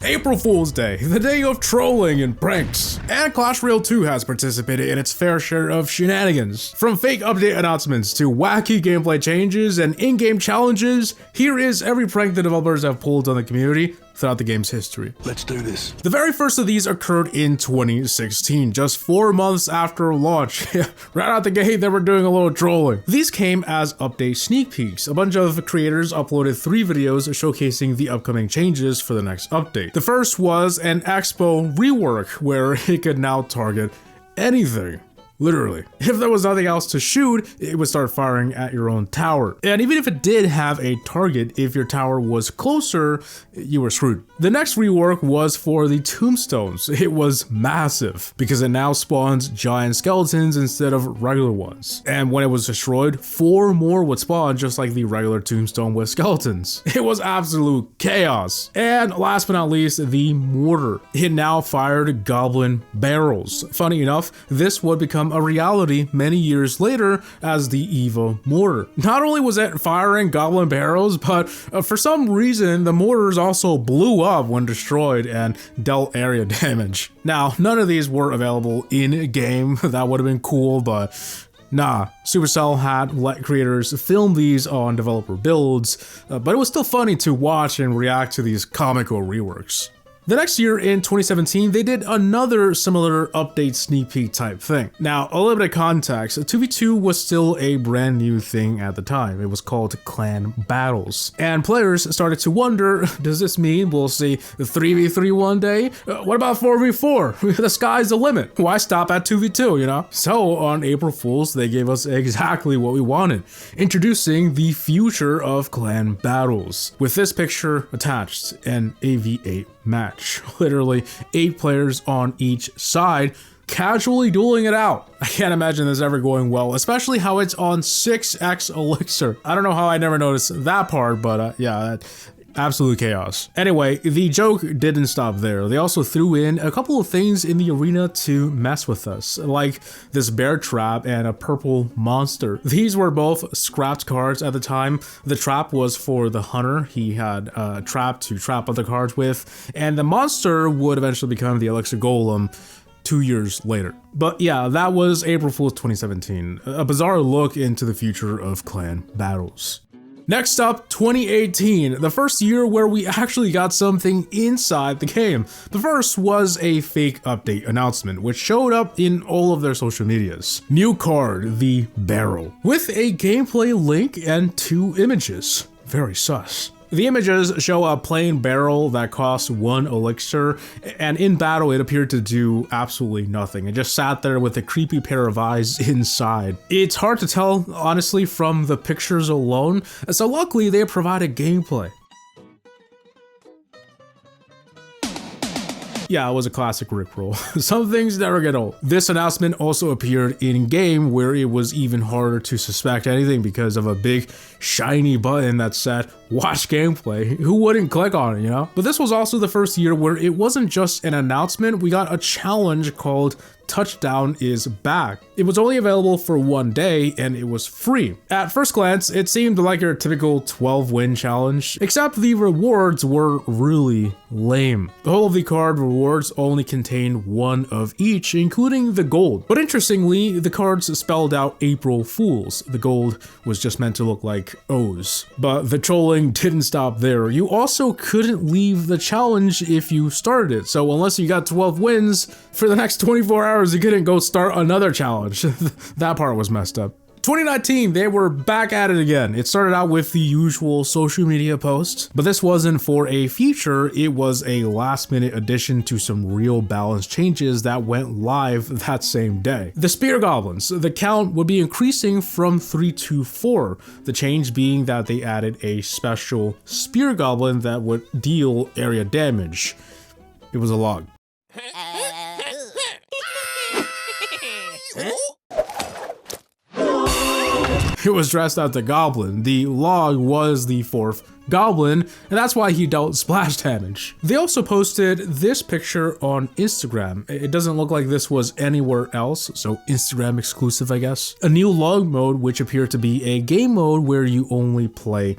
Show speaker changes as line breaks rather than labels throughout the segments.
April Fool's Day, the day of trolling and pranks. And Clash Royale 2 has participated in its fair share of shenanigans. From fake update announcements to wacky gameplay changes and in-game challenges, here is every prank the developers have pulled on the community throughout the game's history.
Let's do this.
The very first of these occurred in 2016, just 4 months after launch. Right out the gate, they were doing a little trolling. These came as update sneak peeks. A bunch of creators uploaded 3 videos showcasing the upcoming changes for the next update. The first was an Expo rework where it could now target anything. Literally. If there was nothing else to shoot, it would start firing at your own tower. And even if it did have a target, if your tower was closer, you were screwed. The next rework was for the tombstones. It was massive because it now spawns giant skeletons instead of regular ones. And when it was destroyed, 4 more would spawn just like the regular tombstone with skeletons. It was absolute chaos. And last but not least, the mortar. It now fired goblin barrels. Funny enough, this would become a reality many years later as the Evo mortar. Not only was it firing goblin barrels, but for some reason the mortars also blew up when destroyed and dealt area damage. Now, none of these were available in game. That would have been cool, but nah. Supercell had let creators film these on developer builds, but it was still funny to watch and react to these comical reworks. The next year in 2017, they did another similar update sneak peek type thing. Now, a little bit of context, 2v2 was still a brand new thing at the time. It was called clan battles. And players started to wonder, does this mean we'll see 3v3 one day? What about 4v4? The sky's the limit. Why stop at 2v2, you know? So on April Fools, they gave us exactly what we wanted, introducing the future of clan battles. With this picture attached, an AV8 match. Literally 8 players on each side casually dueling it out. I can't imagine this ever going well, especially how it's on 6x elixir. I don't know how I never noticed that part, but yeah, absolute chaos. Anyway, the joke didn't stop there. They also threw in a couple of things in the arena to mess with us, like this bear trap and a purple monster. These were both scrapped cards at the time. The trap was for the hunter. He had a trap to trap other cards with, and the monster would eventually become the elixir golem 2 years later. But yeah, that was April Fool's 2017, a bizarre look into the future of clan battles. Next up, 2018, the first year where we actually got something inside the game. The first was a fake update announcement, which showed up in all of their social medias. New card, the barrel, with a gameplay link and 2 images. Very sus. The images show a plain barrel that costs 1 elixir, and in battle it appeared to do absolutely nothing. It just sat there with a creepy pair of eyes inside. It's hard to tell, honestly, from the pictures alone, so luckily they provided gameplay. Yeah, it was a classic Rickroll. Some things never get old. This announcement also appeared in-game, where it was even harder to suspect anything because of a big shiny button that said watch gameplay. Who wouldn't click on it, you know? But this was also the first year where it wasn't just an announcement, we got a challenge called Touchdown is Back. It was only available for 1 day and it was free. At first glance, it seemed like your typical 12-win challenge, except the rewards were really lame. The whole of the card rewards only contained 1 of each, including the gold. But interestingly, the cards spelled out April Fools. The gold was just meant to look like O's. But the trolling didn't stop there. You also couldn't leave the challenge if you started it. So unless you got 12 wins, for the next 24 hours, you couldn't go start another challenge. That part was messed up. 2019, they were back at it again. It started out with the usual social media posts, but this wasn't for a feature, it was a last-minute addition to some real balance changes that went live that same day. The spear goblins, the count would be increasing from 3 to 4, the change being that they added a special spear goblin that would deal area damage. It was a log. It was dressed as the goblin. The log was the 4th goblin, and that's why he dealt splash damage. They also posted this picture on Instagram. It doesn't look like this was anywhere else, so Instagram exclusive, I guess. A new log mode, which appeared to be a game mode where you only play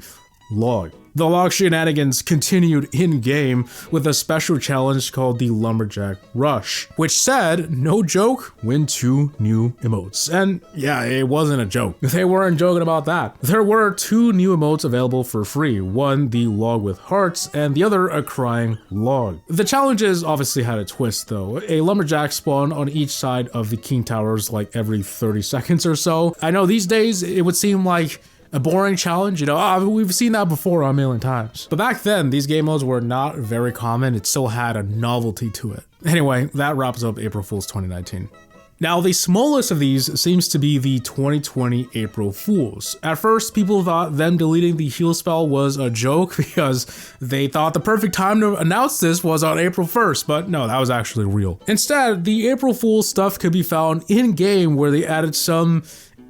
log. The log shenanigans continued in-game with a special challenge called the Lumberjack Rush, which said, no joke, win 2 new emotes. And yeah, it wasn't a joke. They weren't joking about that. There were 2 new emotes available for free, one the log with hearts and the other a crying log. The challenges obviously had a twist though. A lumberjack spawned on each side of the king towers like every 30 seconds or so. I know these days it would seem like a boring challenge, you know, we've seen that before a million times. But back then, these game modes were not very common. It still had a novelty to it. Anyway, that wraps up April Fools 2019. Now, the smallest of these seems to be the 2020 April Fools. At first, people thought them deleting the heal spell was a joke because they thought the perfect time to announce this was on April 1st, but no, that was actually real. Instead, the April Fools stuff could be found in-game where they added some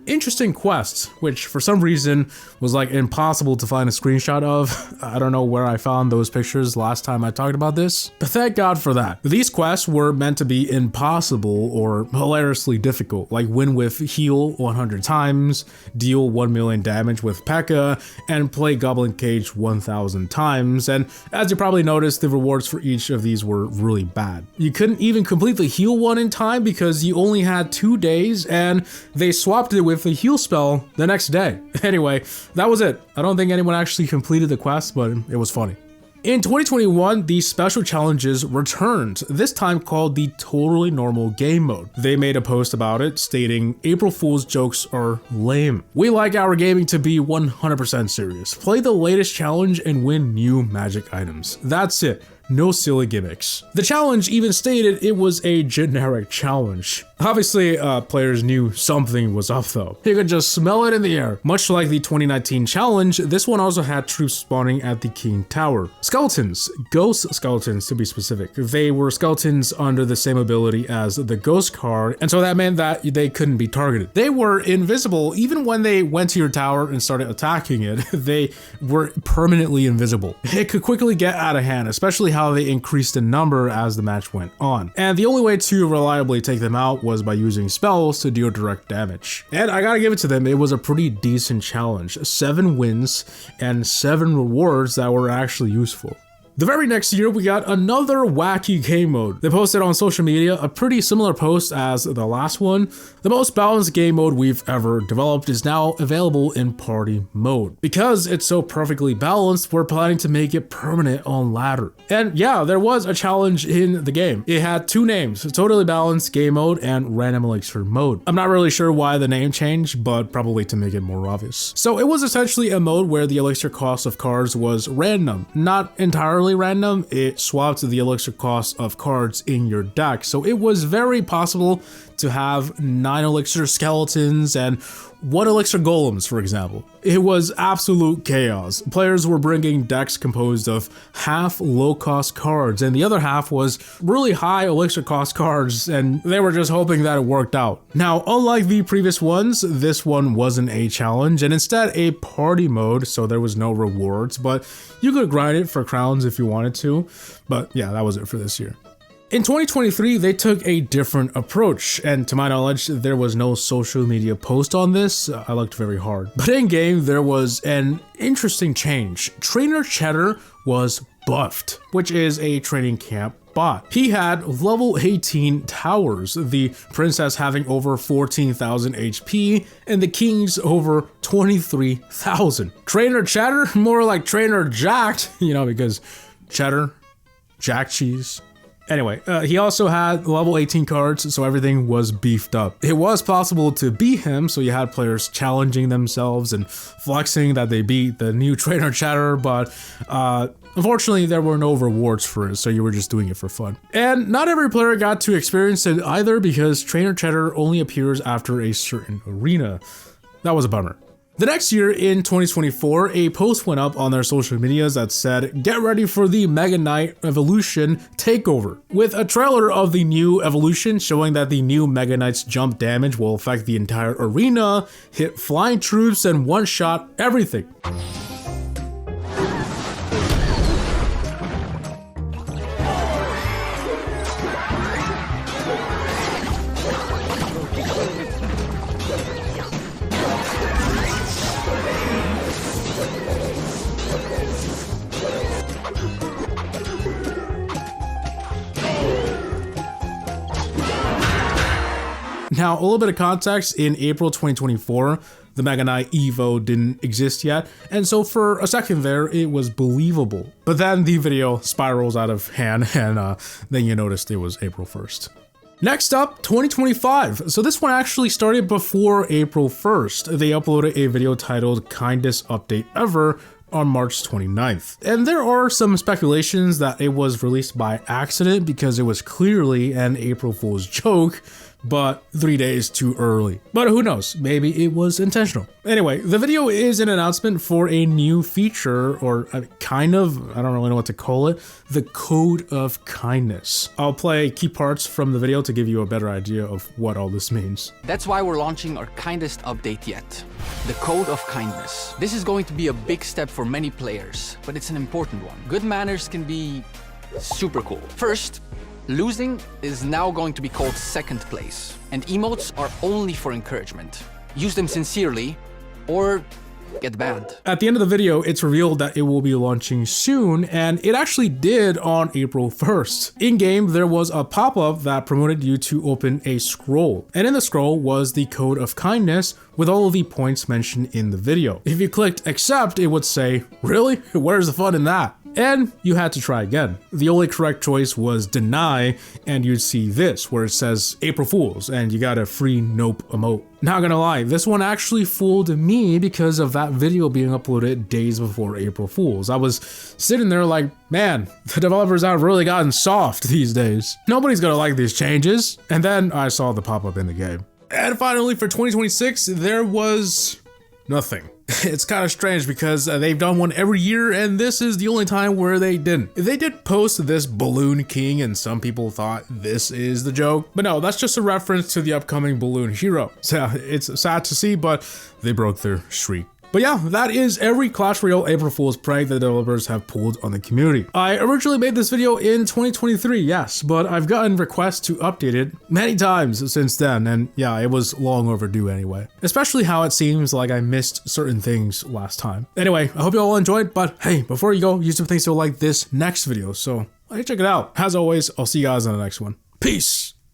interesting quests, which for some reason was like impossible to find a screenshot of. I don't know where I found those pictures last time I talked about this, but thank God for that. These quests were meant to be impossible or hilariously difficult, like win with heal 100 times, deal 1 million damage with P.E.K.K.A, and play Goblin Cage 1000 times. And as you probably noticed, the rewards for each of these were really bad. You couldn't even complete the heal one in time because you only had 2 days, and they swapped it with the heal spell the next day. Anyway, that was it. I don't think anyone actually completed the quest, but it was funny. In 2021, the special challenges returned, this time called the Totally Normal Game Mode. They made a post about it stating, April Fool's jokes are lame. We like our gaming to be 100% serious. Play the latest challenge and win new magic items. That's it. No silly gimmicks. The challenge even stated it was a generic challenge. Obviously, players knew something was up though. You could just smell it in the air. Much like the 2019 challenge, this one also had troops spawning at the King Tower. Skeletons, ghost skeletons to be specific. They were skeletons under the same ability as the ghost card, and so that meant that they couldn't be targeted. They were invisible even when they went to your tower and started attacking it. They were permanently invisible. It could quickly get out of hand, especially how they increased in number as the match went on. And the only way to reliably take them out was by using spells to deal direct damage. And I gotta give it to them, it was a pretty decent challenge. 7 wins and 7 rewards that were actually useful. The very next year, we got another wacky game mode. They posted on social media a pretty similar post as the last one. The most balanced game mode we've ever developed is now available in party mode. Because it's so perfectly balanced, we're planning to make it permanent on ladder. And yeah, there was a challenge in the game. It had 2 names, Totally Balanced Game Mode and Random Elixir Mode. I'm not really sure why the name changed, but probably to make it more obvious. So it was essentially a mode where the elixir cost of cards was random, not entirely random. It swapped the elixir cost of cards in your deck, so it was very possible to have 9 elixir skeletons and 1 elixir golems, for example. It was absolute chaos. Players were bringing decks composed of half low-cost cards, and the other half was really high elixir cost cards, and they were just hoping that it worked out. Now, unlike the previous ones, this one wasn't a challenge, and instead a party mode, so there was no rewards, but you could grind it for crowns if you wanted to. But yeah, that was it for this year. In 2023, they took a different approach, and to my knowledge, there was no social media post on this. I looked very hard. But in game, there was an interesting change. Trainer Cheddar was buffed, which is a training camp bot. He had level 18 towers, the princess having over 14,000 HP, and the kings over 23,000. Trainer Cheddar? More like Trainer Jacked, you know, because cheddar, jack cheese. Anyway, he also had level 18 cards, so everything was beefed up. It was possible to beat him, so you had players challenging themselves and flexing that they beat the new Trainer Cheddar, but unfortunately there were no rewards for it, so you were just doing it for fun. And not every player got to experience it either, because Trainer Cheddar only appears after a certain arena. That was a bummer. The next year, in 2024, a post went up on their social medias that said, "Get ready for the Mega Knight Evolution Takeover," with a trailer of the new evolution showing that the new Mega Knight's jump damage will affect the entire arena, hit flying troops, and one-shot everything. Now, a little bit of context, in April 2024, the Mega Knight Evo didn't exist yet, and so for a second there, it was believable. But then the video spirals out of hand, and then you noticed it was April 1st. Next up, 2025. So this one actually started before April 1st. They uploaded a video titled Kindest Update Ever on March 29th. And there are some speculations that it was released by accident because it was clearly an April Fool's joke, but 3 days too early. But who knows, maybe it was intentional. Anyway, the video is an announcement for a new feature, or kind of, I don't really know what to call it, the Code of Kindness. I'll play key parts from the video to give you a better idea of what all this means.
That's why we're launching our kindest update yet, the Code of Kindness. This is going to be a big step for many players, but it's an important one. Good manners can be super cool. First, losing is now going to be called second place, and emotes are only for encouragement. Use them sincerely, or get banned.
At the end of the video, it's revealed that it will be launching soon, and it actually did on April 1st. In-game, there was a pop-up that promoted you to open a scroll, and in the scroll was the Code of Kindness with all of the points mentioned in the video. If you clicked accept, it would say, really? Where's the fun in that? And you had to try again. The only correct choice was deny, and you'd see this where it says April Fools, and you got a free nope emote. Not gonna lie, this one actually fooled me because of that video being uploaded days before April Fools. I was sitting there like, man, the developers have really gotten soft these days. Nobody's gonna like these changes. And then I saw the pop-up in the game. And finally, for 2026, there was nothing. It's kind of strange because they've done one every year, and this is the only time where they didn't. They did post this Balloon King, and some people thought this is the joke, but no, that's just a reference to the upcoming Balloon Hero. So it's sad to see, but they broke their streak. But yeah, that is every Clash Royale April Fool's prank the developers have pulled on the community. I originally made this video in 2023, yes, but I've gotten requests to update it many times since then, and yeah, it was long overdue anyway. Especially how it seems like I missed certain things last time. Anyway, I hope you all enjoyed, but hey, before you go, use some things to like this next video, so check it out. As always, I'll see you guys in the next one. Peace!